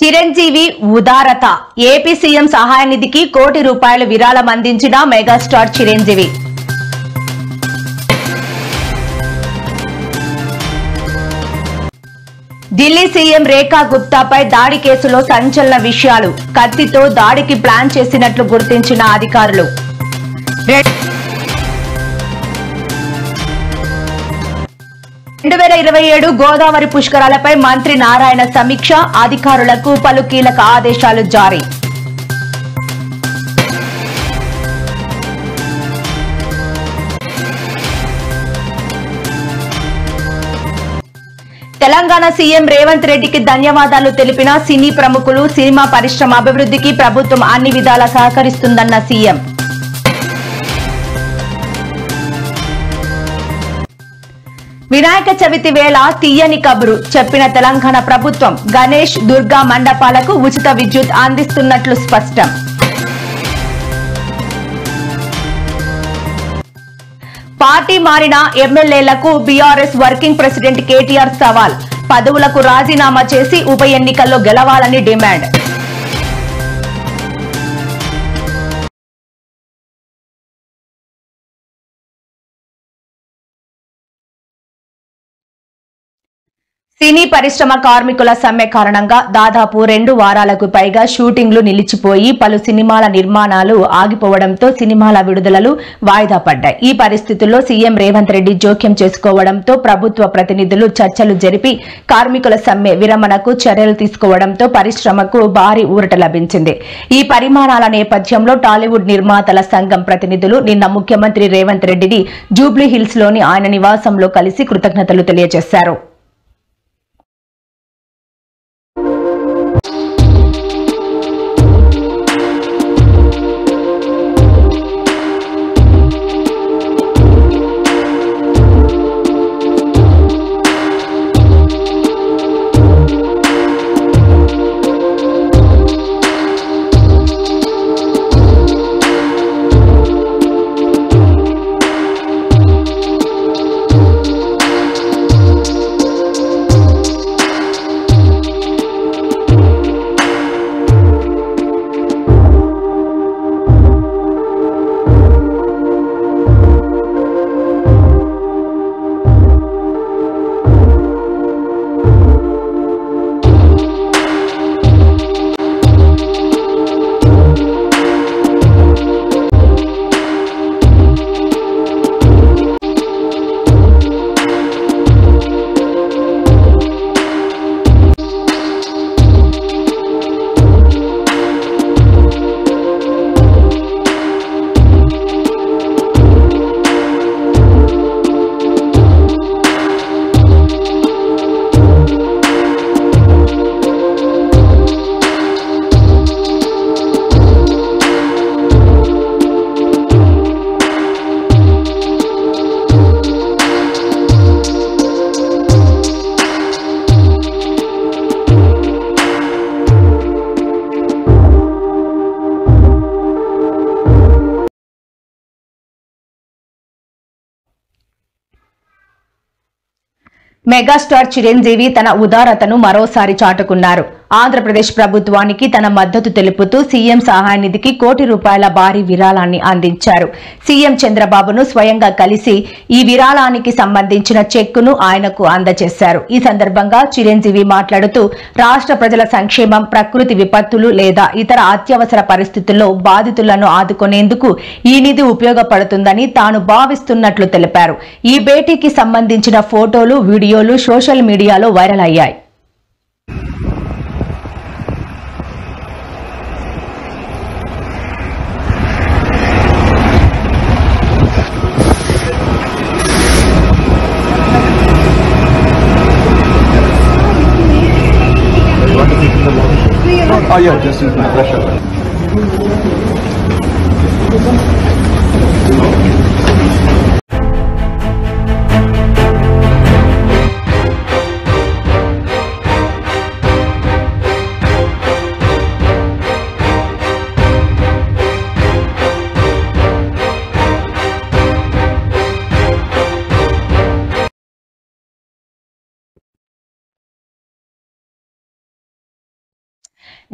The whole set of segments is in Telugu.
చిరంజీవి ఉదారత ఏపీ సీఎం సహాయ నిధికి ₹1 కోటి విరాళం అందించిన మెగాస్టార్ చిరంజీవి. ఢిల్లీ సీఎం రేఖా గుప్తాపై దాడి కేసులో సంచలన విషయాలు. కత్తితో దాడికి ప్లాన్ చేసినట్లు గుర్తించిన అధికారులు. 2027 గోదావరి పుష్కరాలపై మంత్రి నారాయణ సమీక్ష. అధికారులకు పలు కీలక ఆదేశాలు జారీ. తెలంగాణ సీఎం రేవంత్ రెడ్డికి ధన్యవాదాలు తెలిపిన సినీ ప్రముఖులు. సినిమా పరిశ్రమ అభివృద్ధికి ప్రభుత్వం అన్ని విధాలా సహకరిస్తుందన్న సీఎం. వినాయక చవితి వేళ తీయని కబురు చెప్పిన తెలంగాణ ప్రభుత్వం. గణేష్, దుర్గా మండపాలకు ఉచిత విద్యుత్ అందిస్తున్నట్లు స్పష్టం. పార్టీ మారిన ఎమ్మెల్యేలకు బీఆర్ఎస్ వర్కింగ్ ప్రెసిడెంట్ కేటీఆర్ సవాల్. పదవులకు రాజీనామా చేసి ఉప ఎన్నికల్లో గెలవాలని డిమాండ్. సినీ పరిశ్రమ కార్మికుల సమ్మె కారణంగా దాదాపు 2 వారాలకు పైగా షూటింగ్లు నిలిచిపోయి పలు సినిమాల నిర్మాణాలు ఆగిపోవడంతో సినిమాల విడుదలలు వాయిదా పడ్డాయి. ఈ పరిస్థితుల్లో సీఎం రేవంత్ రెడ్డి జోక్యం చేసుకోవడంతో ప్రభుత్వ ప్రతినిధులు చర్చలు జరిపి కార్మికుల సమ్మె విరమణకు చర్యలు తీసుకోవడంతో పరిశ్రమకు భారీ ఊరట లభించింది. ఈ పరిమాణాల నేపథ్యంలో టాలీవుడ్ నిర్మాతల సంఘం ప్రతినిధులు నిన్న ముఖ్యమంత్రి రేవంత్ రెడ్డిని జూబ్లీ హిల్స్ లోని ఆయన నివాసంలో కలిసి కృతజ్ఞతలు తెలియజేశారు. మెగాస్టార్ చిరంజీవి తన ఉదారతను మరోసారి చాటుకున్నారు. ఆంధ్రప్రదేశ్ ప్రభుత్వానికి తన మద్దతు తెలుపుతూ సీఎం సహాయ నిధికి ₹1 కోటి భారీ విరాళాన్ని అందించారు. సీఎం చంద్రబాబును స్వయంగా కలిసి ఈ విరాళానికి సంబంధించిన చెక్కును ఆయనకు అందజేశారు. ఈ సందర్భంగా చిరంజీవి మాట్లాడుతూ రాష్ట్ర ప్రజల సంక్షేమం, ప్రకృతి విపత్తులు లేదా ఇతర అత్యవసర పరిస్థితుల్లో బాధితులను ఆదుకునేందుకు ఈ నిధి ఉపయోగపడుతుందని తాను భావిస్తున్నట్లు తెలిపారు. ఈ భేటీకి సంబంధించిన ఫోటోలు, వీడియోలు సోషల్ మీడియాలో వైరల్ అయ్యాయి. Oh yeah, just use my pressure.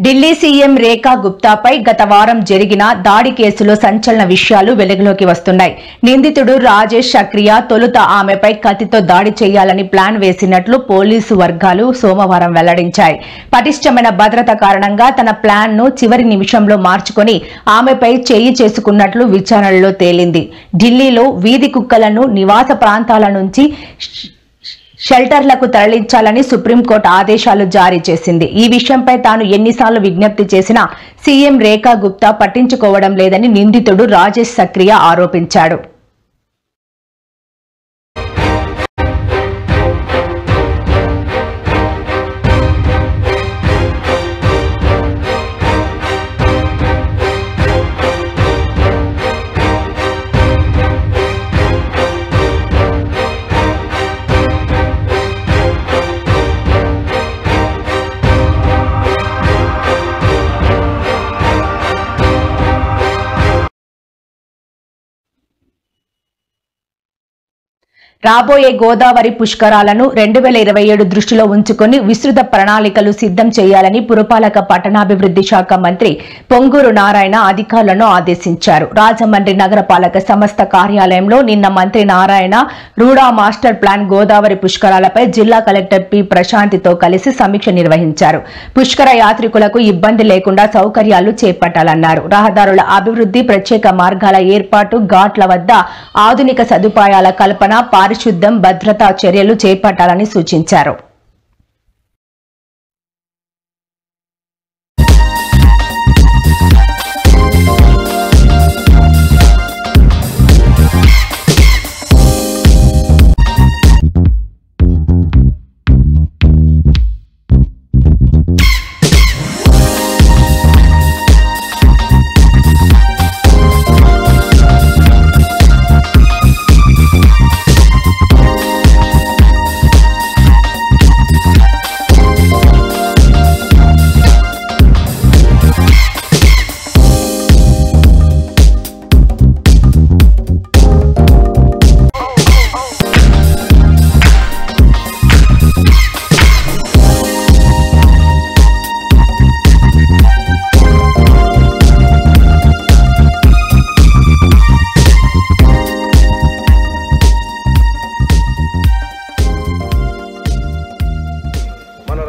Delhi CM Rekha గుప్తాపై గత వారం జరిగిన దాడి కేసులో సంచలన విషయాలు వెలుగులోకి వస్తున్నాయి. నిందితుడు రాజేష్ సక్రియా తొలుత ఆమెపై కత్తితో దాడి చేయాలని ప్లాన్ వేసినట్లు పోలీసు వర్గాలు సోమవారం వెల్లడించాయి. పటిష్టమైన భద్రత కారణంగా తన ప్లాన్ ను చివరి నిమిషంలో మార్చుకొని ఆమెపై చేయి చేసుకున్నట్లు విచారణలో తేలింది. ఢిల్లీలో వీధి కుక్కలను నివాస ప్రాంతాల నుంచి షెల్టర్లకు తరలించాలని సుప్రీంకోర్టు ఆదేశాలు జారీ చేసింది. ఈ విషయంపై తాను ఎన్నిసార్లు విజ్ఞప్తి చేసినా సీఎం రేఖా గుప్తా పట్టించుకోవడం లేదని నిందితుడు రాజేష్ సక్రియా ఆరోపించాడు. రాబోయే గోదావరి పుష్కరాలను 2027 దృష్టిలో ఉంచుకుని విస్తృత ప్రణాళికలు సిద్ధం చేయాలని పురపాలక పట్టణాభివృద్ధి శాఖ మంత్రి పొంగూరు నారాయణ అధికారులను ఆదేశించారు. రాజమండ్రి నగరపాలక సంస్థ కార్యాలయంలో నిన్న మంత్రి నారాయణ రూడా మాస్టర్ ప్లాన్ గోదావరి పుష్కరాలపై జిల్లా కలెక్టర్ పి ప్రశాంతితో కలిసి సమీక్ష నిర్వహించారు. పుష్కర యాత్రికులకు ఇబ్బంది లేకుండా సౌకర్యాలు చేపట్టాలన్నారు. రహదారుల అభివృద్ధి, ప్రత్యేక మార్గాల ఏర్పాటు, ఘాట్ల వద్ద ఆధునిక సదుపాయాల కల్పన, పారిశుద్ధ్యం, భద్రతా చర్యలు చేపట్టాలని సూచించారు.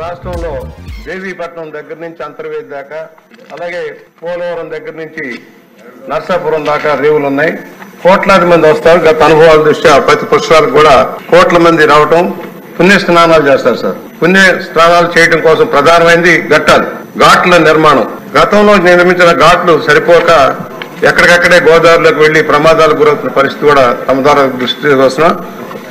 రాష్ట్రంలో దేవీపట్నం దగ్గర నుంచి అంతర్వేది దాకా, అలాగే పోలవరం దగ్గర నుంచి నర్సాపురం దాకా రేవులు ఉన్నాయి. కోట్లాది మంది వస్తారు. గత అనుభవాల దృష్ట్యా ప్రతి పుష్కరాలకు కూడా కోట్ల మంది రావటం, పుణ్య స్నానాలు చేస్తారు సార్. పుణ్య స్నానాలు చేయడం కోసం ప్రధానమైనది ఘాట్ల నిర్మాణం. గతంలో నిర్మించిన ఘాట్లు సరిపోక ఎక్కడికక్కడే గోదావరిలోకి వెళ్లి ప్రమాదాలకు గురవుతున్న పరిస్థితి కూడా తమ ద్వారా దృష్టికి వస్తున్నా.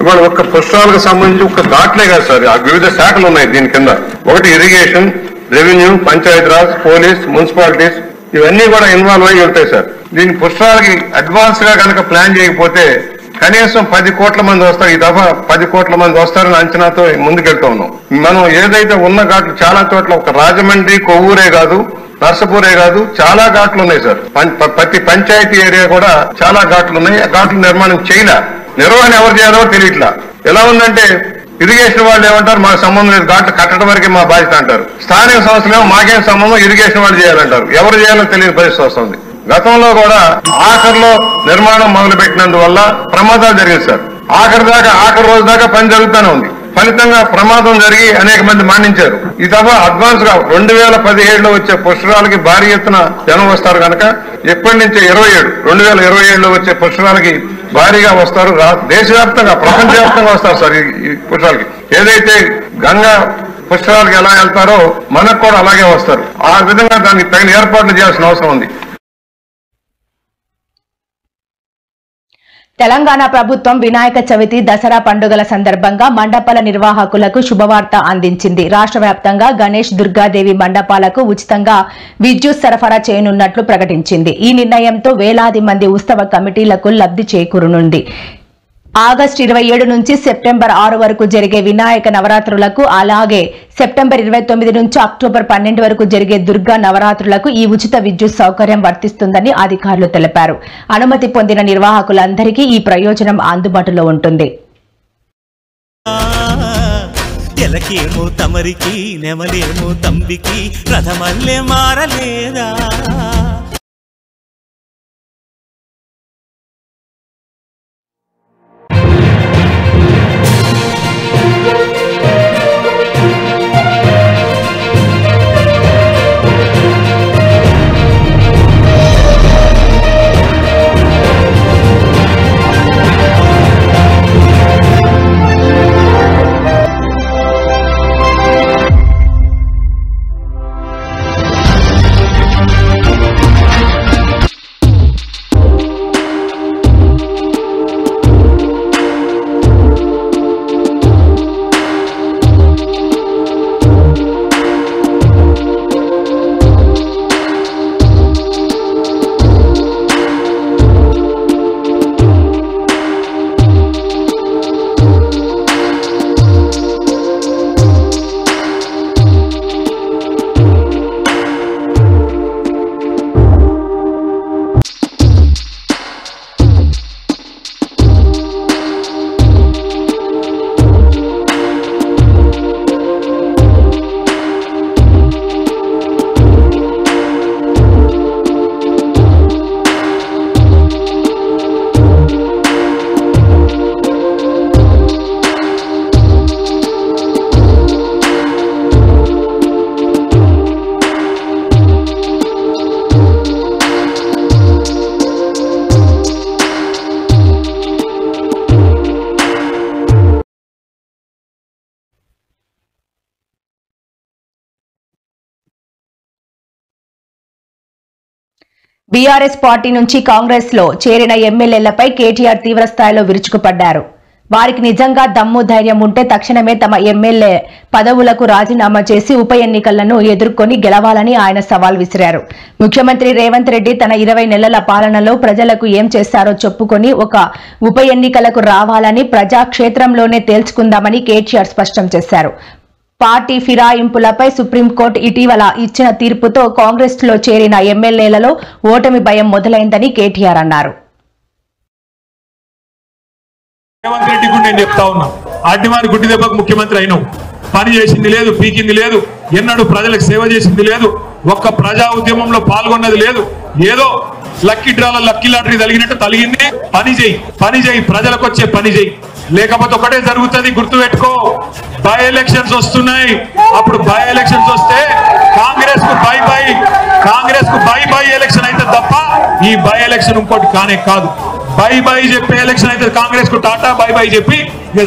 ఇవాళ ఒక్క పుష్కరాలకు సంబంధించి ఒక్క ఘాట్లే కాదు సార్, వివిధ శాఖలు ఉన్నాయి దీని కింద. ఒకటి irrigation, revenue, Panchayati Raj, police, municipalities, ఇవన్నీ కూడా ఇన్వాల్వ్ అయ్యి ఉంటాయి సార్. దీని పుష్కరాలకి అడ్వాన్స్ గా కనుక ప్లాన్ చేయకపోతే కనీసం 10 కోట్ల మంది వస్తారు. ఈ దఫా 10 కోట్ల మంది వస్తారని అంచనాతో ముందుకెళ్తా ఉన్నాం. మనం ఏదైతే ఉన్న ఘాట్లు చాలా చోట్ల, ఒక రాజమండ్రి, కొవ్వూరే కాదు, నర్సపూరే కాదు, చాలా ఘాట్లు ఉన్నాయి సార్. ప్రతి పంచాయతీ ఏరియా కూడా చాలా ఘాట్లు ఉన్నాయి. ఆ ఘాట్ల నిర్మాణం చేయలే. నిర్వహణ ఎవరు చేయాలో తెలియట్లా. ఎలా ఉందంటే ఇరిగేషన్ వాళ్ళు ఏమంటారు, మాకు సంబంధం లేదు, ఘాట్లు కట్టడం వరకే మా బాధ్యత అంటారు. స్థానిక సంస్థలేమో మాకేం సంబంధం, ఇరిగేషన్ వాళ్ళు చేయాలంటారు. ఎవరు చేయాలో తెలియని పరిస్థితి వస్తుంది. గతంలో కూడా ఆఖరిలో నిర్మాణం మొదలు పెట్టినందువల్ల ప్రమాదాలు జరిగింది సార్. ఆఖరి రోజు దాకా పని జరుగుతూనే ఉంది. ఫలితంగా ప్రమాదం జరిగి అనేక మంది మరణించారు. ఈ తప్ప అడ్వాన్స్ గా 2017లో వచ్చే పుష్కరాలకి భారీ ఎత్తున జనం వస్తారు కనుక ఎప్పటి నుంచి 2027లో వచ్చే పుష్కరాలకి భారీగా వస్తారు. దేశవ్యాప్తంగా, ప్రపంచవ్యాప్తంగా వస్తారు సార్ ఈ పుష్కరాలకి. ఏదైతే గంగా పుష్కరాలకి ఎలా వెళ్తారో మనకు కూడా అలాగే వస్తారు. ఆ విధంగా దానికి తగిన ఏర్పాట్లు చేయాల్సిన అవసరం ఉంది. తెలంగాణ ప్రభుత్వం వినాయక చవితి, దసరా పండుగల సందర్భంగా మండపాల నిర్వాహకులకు శుభవార్త అందించింది. రాష్ట్ర వ్యాప్తంగా గణేష్, దుర్గాదేవి మండపాలకు ఉచితంగా విద్యుత్ సరఫరా చేయనున్నట్లు ప్రకటించింది. ఈ నిర్ణయంతో వేలాది మంది ఉత్సవ కమిటీలకు లబ్ధి చేకూరనుంది. ఆగస్టు 27 నుంచి సెప్టెంబర్ 6 వరకు జరిగే వినాయక నవరాత్రులకు, అలాగే సెప్టెంబర్ 29 నుంచి అక్టోబర్ 12 వరకు జరిగే దుర్గా నవరాత్రులకు ఈ ఉచిత విద్యుత్ సౌకర్యం వర్తిస్తుందని అధికారులు తెలిపారు. అనుమతి పొందిన నిర్వాహకులందరికీ ఈ ప్రయోజనం అందుబాటులో ఉంటుంది. ఎలకేమో తమరికి నెమలేమో తంబికి రథమల్లే మారలేదా. బీఆర్ఎస్ పార్టీ నుంచి కాంగ్రెస్ లో చేరిన ఎమ్మెల్యేలపై కేటీఆర్ తీవ్రస్థాయిలో విరుచుకుపడ్డారు. వారికి నిజంగా దమ్ము ధైర్యం ఉంటే తక్షణమే తమ ఎమ్మెల్యే పదవులకు రాజీనామా చేసి ఉప ఎన్నికలను ఎదుర్కొని గెలవాలని ఆయన సవాల్ విసిరారు. ముఖ్యమంత్రి రేవంత్ రెడ్డి తన 20 నెలల పాలనలో ప్రజలకు ఏం చేశారో చెప్పుకొని ఒక ఉప ఎన్నికలకు రావాలని ప్రజాక్షేత్రంలోనే తేల్చుకుందామని కేటీఆర్ స్పష్టం చేశారు. పార్టీ ఫిరాయింపులపై సుప్రీంకోర్టు ఇటీవల ఇచ్చిన తీర్పుతో కాంగ్రెస్ లో చేరిన ఎమ్మెల్యేలలో ఓటమి భయం మొదలైందని కేటీఆర్ అన్నారు. రేవంత్ రెడ్డి కూడా నేను చెప్తా ఉన్నా, అడ్డిమారి గుడ్డి దెబ్బకు ముఖ్యమంత్రి అయినావు. పని చేసింది లేదు, పీకింది లేదు, ఎన్నడూ ప్రజలకు సేవ చేసింది లేదు, ఒక్క ప్రజా ఉద్యమంలో పాల్గొన్నది లేదు. ఏదో లక్కీ డ్రాల లక్కీ లాటరీ తగినట్టు తలిగింది. పని చేయి, ప్రజలకు వచ్చే పని చేయి. లేకపోతే ఒకటే జరుగుతుంది, గుర్తు పెట్టుకో. బై ఎలక్షన్స్ వస్తున్నాయి. అప్పుడు బై ఎలక్షన్స్ వస్తే కాంగ్రెస్ కు బై బై ఎలక్షన్ అయితే తప్ప ఈ బై ఎలక్షన్ ఇంకోటి కానే కాదు. బై చెప్పే ఎలక్షన్ అయితే కాంగ్రెస్ కు టాటా బై చెప్పి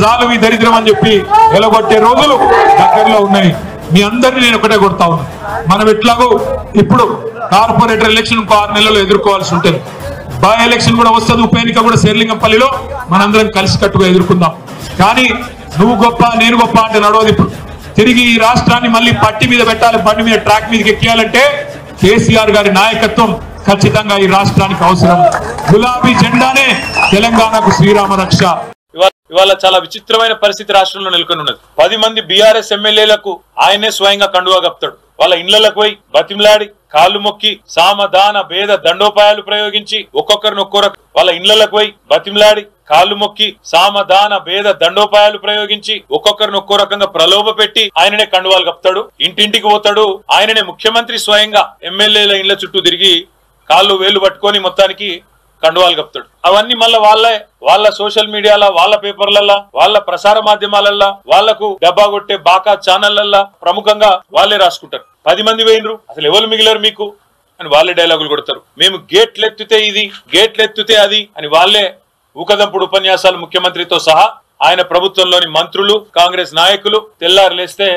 చాలు మీ దరిద్రం అని చెప్పి ఎలగొట్టే రోజులు దగ్గరలో ఉన్నాయి. మీ అందరినీ నేను ఒకటే కొడతా ఉన్నా, మనం ఎట్లాగో ఇప్పుడు కార్పొరేటర్ ఎలక్షన్ 6 నెలల్లో ఎదుర్కోవాల్సి ఉంటుంది. బై ఎలక్షన్ కూడా వస్తుంది, ఉప ఎన్నిక కూడా శేర్లింగంపల్లిలో మనందరం కలిసికట్టుగా ఎదుర్కొందాం. కానీ నువ్వు గొప్ప నేను గొప్ప అంటే నడవదు. ఇప్పుడు తిరిగి ఈ రాష్ట్రాన్ని మళ్ళీ పట్టి మీద పెట్టాలి, బండి మీద ట్రాక్ మీదకి ఎక్కియాలంటే కేసీఆర్ గారి నాయకత్వం ఖచ్చితంగా ఈ రాష్ట్రానికి అవసరం. గులాబీ జెండానే తెలంగాణకు శ్రీరామ రక్ష. ఇవాళ చాలా విచిత్రమైన పరిస్థితి రాష్ట్రంలో నెలకొని ఉన్నది. 10 మంది బీఆర్ఎస్ ఎమ్మెల్యేలకు ఆయనే స్వయంగా కండువా కప్తాడు. వాళ్ళ ఇళ్లకు పోయి బతిమలాడి కాళ్ళు మొక్కి సామధాన భేద దండోపాయాలు ప్రయోగించి ఒక్కొక్కరిని వాళ్ళ ఇళ్లకు పోయి బతిమలాడి కాళ్ళు మొక్కి సామధాన భేద దండోపాయాలు ప్రయోగించి ఒక్కొక్కరిని ఒక్కో రకంగా ప్రలోభ పెట్టి ఆయననే కండువాలు కప్తాడు. ఇంటింటికి పోతాడు. ఆయననే ముఖ్యమంత్రి స్వయంగా ఎమ్మెల్యేల ఇళ్ల చుట్టూ తిరిగి కాళ్ళు వేలు పట్టుకొని మొత్తానికి కండువాలు కప్తాడు. అవన్నీ మళ్ళీ వాళ్ళ సోషల్ మీడియాలో, వాళ్ళ పేపర్లల్లా, వాళ్ళ ప్రసార మాధ్యమాలల్లా, వాళ్లకు డబ్బా కొట్టే బాకా ఛానళ్లల్లా ప్రముఖంగా వాళ్ళే రాసుకుంటారు. 10 మంది వేయినరు, అసలు ఎవరు మిగిలారు మీకు అని వాళ్ళే డైలాగులు కొడతారు. మేము గేట్లెత్తితే ఇది, గేట్లెత్తితే అది అని వాళ్ళే ఊకదంపుడు ఉపన్యాసాలు ముఖ్యమంత్రితో సహా ఆయన ప్రభుత్వంలోని మంత్రులు, కాంగ్రెస్ నాయకులు తెల్లారు లేస్తే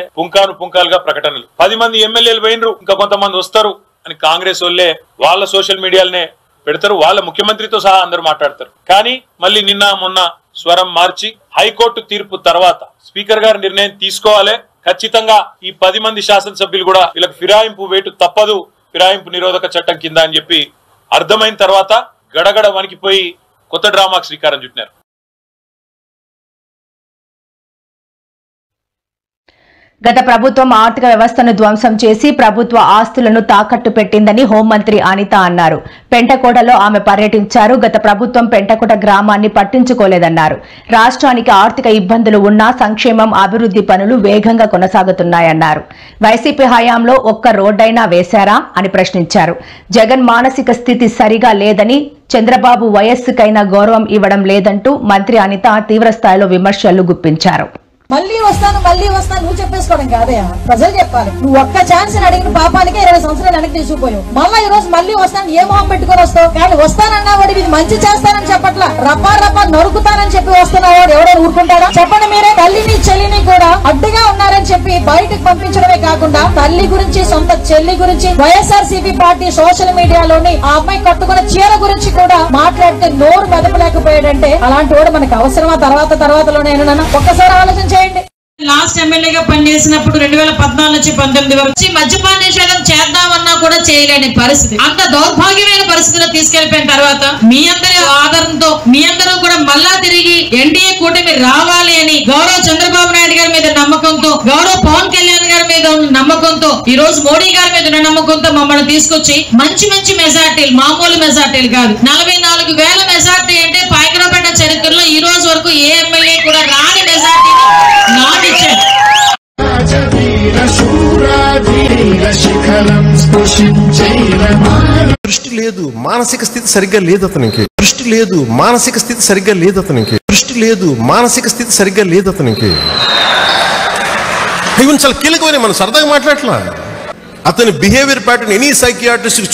పుంకాలుగా ప్రకటనలు. 10 మంది ఎమ్మెల్యేలు వేయినరు, ఇంకా కొంతమంది వస్తారు అని కాంగ్రెస్ వాళ్ళే వాళ్ళ సోషల్ మీడియాలనే పెడతారు. వాళ్ళ ముఖ్యమంత్రితో సహా అందరూ మాట్లాడతారు. కానీ మళ్ళీ నిన్న మొన్న స్వరం మార్చి హైకోర్టు తీర్పు తర్వాత స్పీకర్ గారు నిర్ణయం తీసుకోవాలి, ఖచ్చితంగా ఈ 10 మంది శాసనసభ్యులు కూడా వీళ్ళకి ఫిరాయింపు వేటు తప్పదు, ఫిరాయింపు నిరోధక చట్టం కింద అని చెప్పి అర్థమైన తర్వాత గడగడ వణికిపోయి కొత్త డ్రామాకు శ్రీకారం చుట్టినారు. గత ప్రభుత్వం ఆర్థిక వ్యవస్థను ధ్వంసం చేసి ప్రభుత్వ ఆస్తులను తాకట్టు పెట్టిందని హోంమంత్రి అనిత అన్నారు. పెంటకోటలో ఆమె పర్యటించారు. గత ప్రభుత్వం పెంటకోట గ్రామాన్ని పట్టించుకోలేదన్నారు. రాష్ట్రానికి ఆర్థిక ఇబ్బందులు ఉన్నా సంక్షేమం, అభివృద్ధి పనులు వేగంగా కొనసాగుతున్నాయన్నారు. వైసీపీ హయాంలో ఒక్క రోడ్డైనా వేశారా అని ప్రశ్నించారు. జగన్ మానసిక స్థితి సరిగా లేదని, చంద్రబాబు వయస్సుకైనా గౌరవం ఇవ్వడం లేదంటూ మంత్రి అనిత తీవ్రస్థాయిలో విమర్శలు గుప్పించారు. మళ్ళీ వస్తాను నువ్వు చెప్పేసుకోవడం కాదయా, ప్రజలు చెప్పాలి. నువ్వు ఒక్క ఛాన్స్ అడిగిన పాపానికి 20 సంవత్సరాలు వెనక్కి తీసుకుపోయావు. ఈ రోజు మళ్ళీ వస్తాను ఏ మొహం పెట్టుకొని వస్తావు? కానీ వస్తానన్నా వాడు ఇది మంచి చేస్తానని చెప్పట్లా, రప్పా నరుకుతానని చెప్పి వస్తున్నావు. ఎవడో ఊరుకుంటాడా చెప్పండి మీరే? తల్లిని చెల్లిని కూడా అడ్డుగా ఉన్నారని చెప్పి బయటకు పంపించడమే కాకుండా తల్లి గురించి, సొంత చెల్లి గురించి, వైఎస్ఆర్సీపీ పార్టీ సోషల్ మీడియాలోని ఆ అమ్మాయి కట్టుకున్న చీర గురించి కూడా మాట్లాడితే నోరు మెదపలేకపోయాడంటే అలాంటి వాడు మనకు అవసరమా? తర్వాతలోనే ఒక్కసారి ఆలోచించే. లాస్ట్ ఎమ్మెల్యేగా పనిచేసినప్పుడు 2014 నుంచి 19 వరకు మద్యపాన నిషేధం చేద్దామన్నా కూడా చేయలేని పరిస్థితి, అంత దౌర్భాగ్యమైన పరిస్థితిలో తీసుకెళ్లిపోయిన తర్వాత మీ అందరి ఆధారంతో మీ అందరూ కూడా మళ్ళా తిరిగి ఎన్డీఏ కూటమి రావాలి అని గౌరవ చంద్రబాబు నాయుడు గారి మీద నమ్మకంతో, గౌరవ పవన్ కళ్యాణ్ గారి మీద నమ్మకంతో, ఈ రోజు మోడీ గారి మీద నమ్మకంతో మమ్మల్ని తీసుకొచ్చి మంచి మెజార్టీలు, మామూలు మెజార్టీలు కాదు, 44,000 మెజార్టీ అంటే పాయకరాపేట చరిత్రలో ఈ రోజు వరకు ఏ ఎమ్మెల్యే కూడా రాని మెజార్టీ దృష్టి లేదు, మానసిక స్థితి సరిగ్గా లేదు అతనికి. ఇవన్నీ చాలా కీలకమైన, మనం సరదాగా మాట్లాడట్లా. అతని బిహేవియర్ ప్యాటర్న్ ఎనీ సైకియాట్రిస్ట్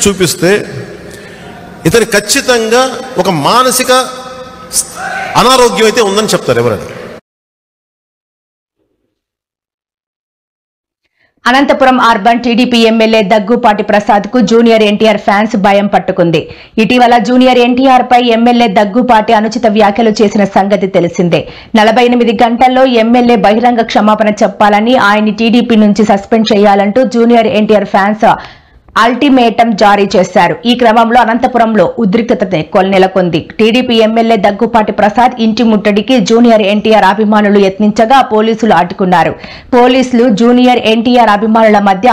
చూపిస్తే ఇతని ఖచ్చితంగా ఒక మానసిక అనారోగ్యం అయితే ఉందని చెప్తారు ఎవరైనా. Anantapuram urban TDP MLA Daggupati Prasad కు జూనియర్ ఎన్టీఆర్ ఫ్యాన్స్ భయం పట్టుకుంది. ఇటీవల జూనియర్ ఎన్టీఆర్ పై ఎమ్మెల్యే దగ్గుపాటి అనుచిత వ్యాఖ్యలు చేసిన సంగతి తెలిసిందే. 48 గంటల్లో ఎమ్మెల్యే బహిరంగ క్షమాపణ చెప్పాలని, ఆయన్ని టీడీపీ నుంచి సస్పెండ్ చేయాలంటూ జూనియర్ ఎన్టీఆర్ ఫ్యాన్స్ అల్టిమేటం జారీ చేశారు. ఈ క్రమంలో అనంతపురంలో ఉద్రిక్తత నెలకొంది. టీడీపీ ఎమ్మెల్యే దగ్గుపాటి ప్రసాద్ ఇంటి ముట్టడికి జూనియర్ ఎన్టీఆర్ అభిమానులు యత్నించగా పోలీసులు అడ్డుకున్నారు. పోలీసులు, జూనియర్ ఎన్టీఆర్ అభిమానుల మధ్య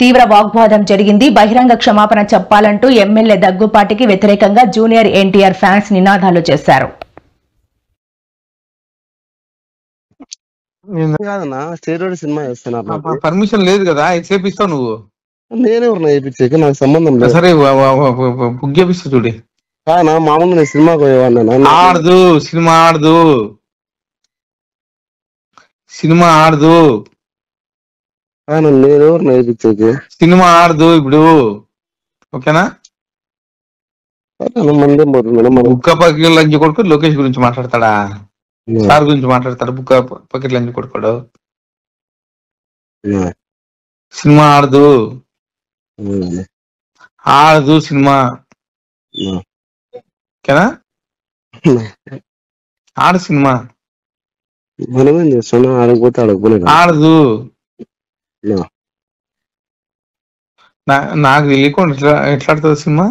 తీవ్ర వాగ్వాదం జరిగింది. బహిరంగ క్షమాపణ చెప్పాలంటూ ఎమ్మెల్యే దగ్గుపాటికి వ్యతిరేకంగా జూనియర్ ఎన్టీఆర్ ఫ్యాన్స్ నినాదాలు చేశారు. పర్మిషన్ లేదు కదా, చేపిస్తావు నువ్వు? నేనెవరు చేయించాక నాకు సంబంధం లేదు. సరే బుక్ చేపిస్తా చూడి. మామూలు నేను సినిమాకి పోయేవాడిని. ఆడదు సినిమా ఆడదు నేనెవరు నేర్పించాక సినిమా ఆడదు ఇప్పుడు. ఓకేనా? బుక్క పకెట్ లంచ్ కొడుకు లోకేష్ గురించి మాట్లాడతాడా? సార్ గురించి మాట్లాడతాడు. బుక్క పకెట్ లంచ్ కొడుకోడు. సినిమా ఆడదు సినిమా. ఓకేనా? ఆడు సినిమా మనమేం చేస్తున్నాం? ఆడకపోతే ఆడకపోలేదు. ఆడదు. నాకు తెలియకుండా ఎట్లా ఆడుతుంది సినిమా?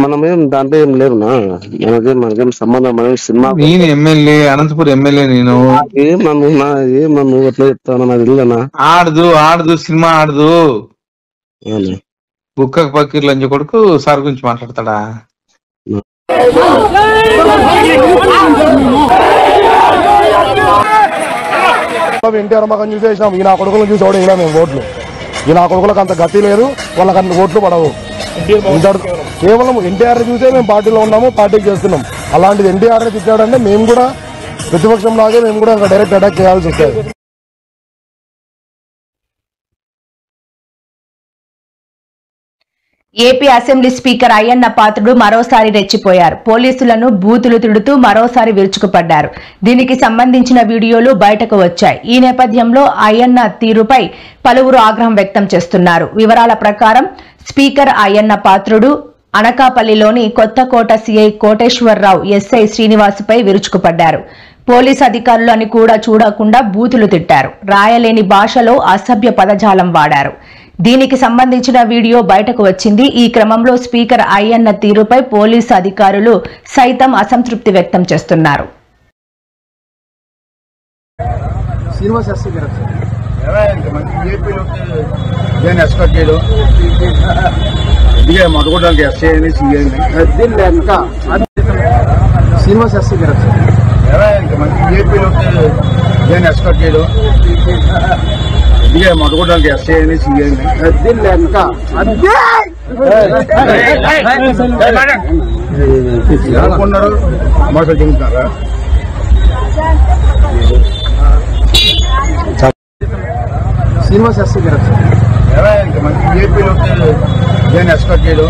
మనమేం దాంట్లో ఏం లేవునా, మనకేం సంబంధం. మనం సినిమా, నేను ఎమ్మెల్యే, అనంతపురం ఎమ్మెల్యే. నేను ఏమన్నా ఎట్లా చెప్తాను నాకు తెలియనా? ఆడదు సినిమా ఆడదు. బుక్క పకీర్ లంచ్ కొడుకు సార్ గురించి మాట్లాడతాడా? ఎన్టీఆర్ మగం చూసేసినాం. ఈ నా కొడుకులను చూసి కూడా ఇలా మేము ఓట్లు, ఈ నా కొడుకులకు అంత గతి లేదు, వాళ్ళకి అంత ఓట్లు పడవు. కేవలం ఎన్టీఆర్ చూసే మేము పార్టీలో ఉన్నాము, పార్టీకి చేస్తున్నాం. అలాంటిది ఎన్టీఆర్ తిట్టాడంటే మేము కూడా ప్రతిపక్షం లాగే మేము కూడా డైరెక్ట్ అటాక్ చేయాల్సి వస్తుంది. AP assembly speaker Ayyanna Patrudu మరోసారి రెచ్చిపోయారు. పోలీసులను బూతులు తిడుతూ మరోసారి విరుచుకుపడ్డారు. దీనికి సంబంధించిన వీడియోలు బయటకు వచ్చాయి. ఈ నేపథ్యంలో అయ్యన్న తీరుపై పలువురు ఆగ్రహం వ్యక్తం చేస్తున్నారు. వివరాల ప్రకారం speaker Ayyanna Patrudu అనకాపల్లిలోని Kothakota CI Koteswararao, SI శ్రీనివాసుపై విరుచుకుపడ్డారు. పోలీస్ అధికారులు అని కూడా చూడకుండా బూతులు తిట్టారు. రాయలేని భాషలో అసభ్య పదజాలం వాడారు. దీనికి సంబంధించిన వీడియో బయటకు వచ్చింది. ఈ క్రమంలో స్పీకర్ అయ్యన్న తీరుపై పోలీసు అధికారులు సైతం అసంతృప్తి వ్యక్తం చేస్తున్నారు. మధుకోవడానికి ఎస్ఐ అని సిఐ శ్రీనివాస్ ఎస్సీ గారు ఏపీలోకి నేను ఎక్స్పెక్ట్ చేయడం ఇదే మధుకోవడానికి ఎస్ఐ అని సిఐ అనుకున్నారు మోసం చెబుతున్నారా శ్రీనివాస్ ఎస్సీ గారు ఏపీలోకి నేను ఎక్స్పెక్ట్ చేయడం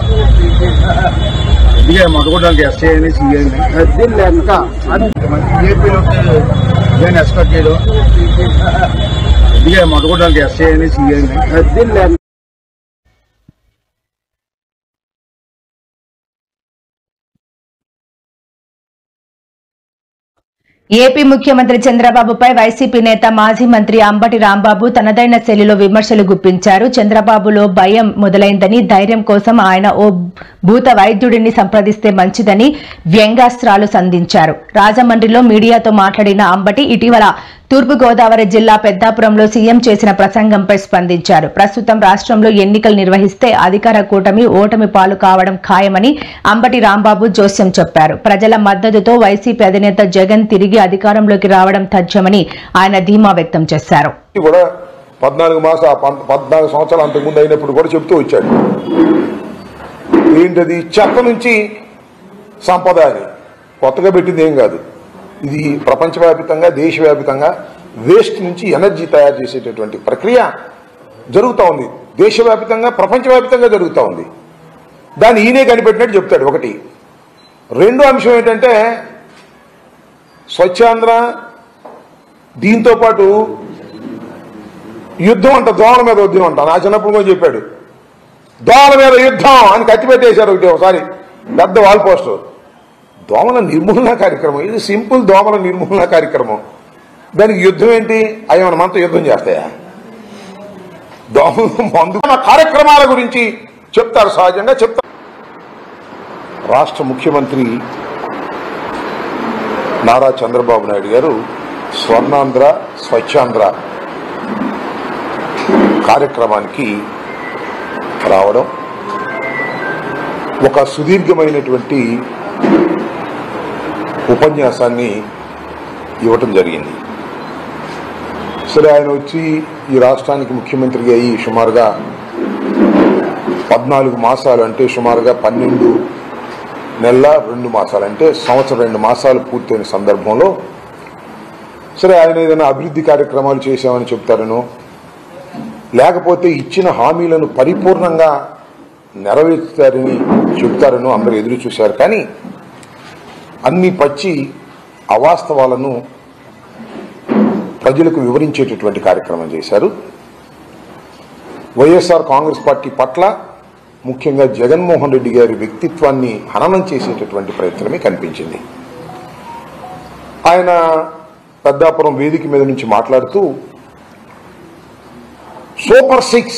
ఇదే మధుకోవడానికి ఎస్ఐ అని సిఐ ఏపీలోకి నేను ఎక్స్పెక్ట్ చేయడం ఇదే మధుకోవడానికి ఎస్ఐ అని సిఐ ఏపీ ముఖ్యమంత్రి చంద్రబాబుపై వైసీపీ నేత మాజీ మంత్రి అంబటి రాంబాబు తనదైన శైలిలో విమర్శలు గుప్పించారు. చంద్రబాబులో భయం మొదలైందని, ధైర్యం కోసం ఆయన ఓ భూత వైద్యుడిని సంప్రదిస్తే మంచిదని వ్యంగ్యాస్త్రాలు సంధించారు. రాజమండ్రిలో మీడియాతో మాట్లాడిన అంబటి ఇటీవల తూర్పుగోదావరి జిల్లా పెద్దాపురంలో సీఎం చేసిన ప్రసంగంపై స్పందించారు. ప్రస్తుతం రాష్ట్రంలో ఎన్నికలు నిర్వహిస్తే అధికార కూటమి ఓటమి పాలు కావడం ఖాయమని అంబటి రాంబాబు జోస్యం చెప్పారు. ప్రజల మద్దతుతో వైసీపీ అధినేత జగన్ తిరిగి అధికారంలోకి రావడం తథ్యమని ఆయన ధీమా వ్యక్తం చేశారు. 14 సంవత్సరాలు అంతకుముందు అయినప్పుడు కూడా చెప్తూ వచ్చాడు, ఏంటది చెత్త నుంచి సంపద అని. కొత్తగా పెట్టింది ఏం కాదు, ఇది ప్రపంచవ్యాప్తంగా దేశవ్యాప్తంగా వేస్ట్ నుంచి ఎనర్జీ తయారు చేసేటటువంటి ప్రక్రియ జరుగుతూ ఉంది. దేశవ్యాప్తంగా ప్రపంచవ్యాప్తంగా జరుగుతూ ఉంది. దాన్ని ఈయనే కనిపెట్టినట్టు చెప్తాడు. ఒకటి. రెండో అంశం ఏంటంటే స్వచ్ఛాంధ్ర, దీంతో పాటు యుద్ధం అంట, దోమల మీద యుద్ధం అంట. నా చిన్నప్పుడు కూడా చెప్పాడు, దోమల మీద యుద్ధం అని కత్తి పెట్టేశారు ఒకసారి పెద్ద వాల్ పోస్టర్. దోమల నిర్మూలన కార్యక్రమం, ఇది సింపుల్ దోమల నిర్మూలన కార్యక్రమం. దానికి యుద్ధం ఏంటి? అయ్యమన మనతో యుద్ధం చేస్తాయా? దోమల మందు కార్యక్రమాల గురించి చెప్తారు, సహజంగా చెప్తారు. రాష్ట్ర ముఖ్యమంత్రి నారా చంద్రబాబు నాయుడు గారు స్వర్ణాంధ్ర, స్వచ్ఛాంధ్ర కార్యక్రమానికి రావడం, ఒక సుదీర్ఘమైనటువంటి ఉపన్యాసాన్ని ఇవ్వటం జరిగింది. సరే, ఆయన వచ్చి ఈ రాష్ట్రానికి ముఖ్యమంత్రిగా అయ్యి సుమారుగా 14 మాసాలు, అంటే సుమారుగా 12 నెలల 2 మాసాలు, అంటే సంవత్సరం 2 మాసాలు పూర్తయిన సందర్భంలో సరే ఆయన ఏదైనా అభివృద్ధి కార్యక్రమాలు చేశామని చెప్తారనో, లేకపోతే ఇచ్చిన హామీలను పరిపూర్ణంగా నెరవేర్చుతారని చెప్తారనో అందరూ ఎదురు చూశారు. కానీ అన్ని పచ్చి అవాస్తవాలను ప్రజలకు వివరించేటటువంటి కార్యక్రమం చేశారు. వైఎస్ఆర్ కాంగ్రెస్ పార్టీ పట్ల, ముఖ్యంగా జగన్మోహన్ రెడ్డి గారి వ్యక్తిత్వాన్ని హననం చేసేటటువంటి ప్రయత్నమే కనిపించింది. ఆయన పెద్దాపురం వేదిక మీద నుంచి మాట్లాడుతూ సూపర్ 6,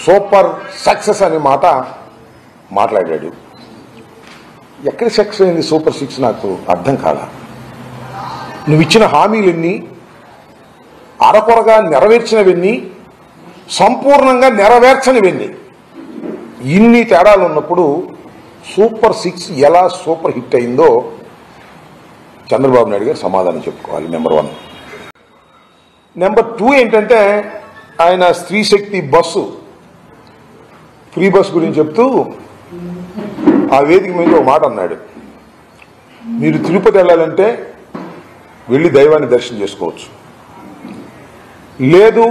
సూపర్ సక్సెస్ అనే మాట మాట్లాడాడు. ఎక్కడ సక్సెస్ అయింది సూపర్ 6? నాకు అర్థం కాల. నువ్వు ఇచ్చిన హామీలన్నీ అరకొరగా నెరవేర్చినవన్నీ, సంపూర్ణంగా నెరవేర్చనివన్నీ, ఇన్ని తేడాలు ఉన్నప్పుడు సూపర్ 6 ఎలా సూపర్ హిట్ అయిందో చంద్రబాబు నాయుడు గారు సమాధానం చెప్పుకోవాలి. నెంబర్ 1. నెంబర్ 2 ఏంటంటే ఆయన స్త్రీ శక్తి బస్సు, ఫ్రీ బస్ గురించి చెప్తూ ఆ వేదిక మీద ఒక మాట అన్నాడు, మీరు తిరుపతి వెళ్ళాలంటే వెళ్ళి దైవాన్ని దర్శనం చేసుకోవచ్చు, లేదు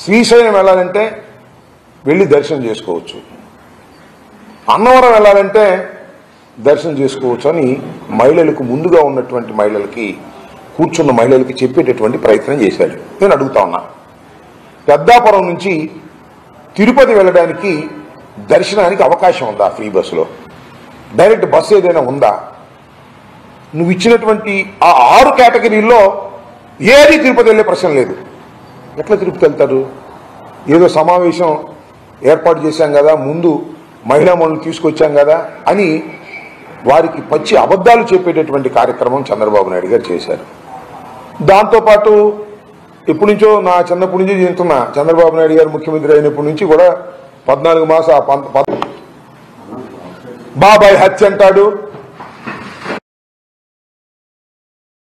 శ్రీశైలం వెళ్ళాలంటే వెళ్ళి దర్శనం చేసుకోవచ్చు, అన్నవరం వెళ్ళాలంటే దర్శనం చేసుకోవచ్చు అని మహిళలకు, ముందుగా ఉన్నటువంటి మహిళలకి, కూర్చున్న మహిళలకి చెప్పేటటువంటి ప్రయత్నం చేశాడు. నేను అడుగుతా ఉన్నా, పెద్దాపురం నుంచి తిరుపతి వెళ్ళడానికి దర్శనానికి అవకాశం ఉందా? ఫ్రీ బస్సులో డైరెక్ట్ బస్సు ఏదైనా ఉందా? నువ్వు ఇచ్చినటువంటి ఆ 6 కేటగిరీల్లో ఏది తిరుపతి వెళ్ళే ప్రశ్న లేదు. ఎట్లా తిరుపతి వెళ్తారు? ఏదో సమావేశం ఏర్పాటు చేశాం కదా, ముందు మహిళా మనులు తీసుకొచ్చాం కదా అని వారికి పచ్చి అబద్ధాలు చెప్పేటటువంటి కార్యక్రమం చంద్రబాబు నాయుడు గారు చేశారు. దాంతోపాటు ఎప్పటి నుంచో నా చిన్నప్పటి నుంచి చెప్తున్నా, చంద్రబాబు నాయుడు గారు ముఖ్యమంత్రి అయినప్పటి నుంచి కూడా 14 మాసాలు బాబాయ్ హత్య అంటాడు,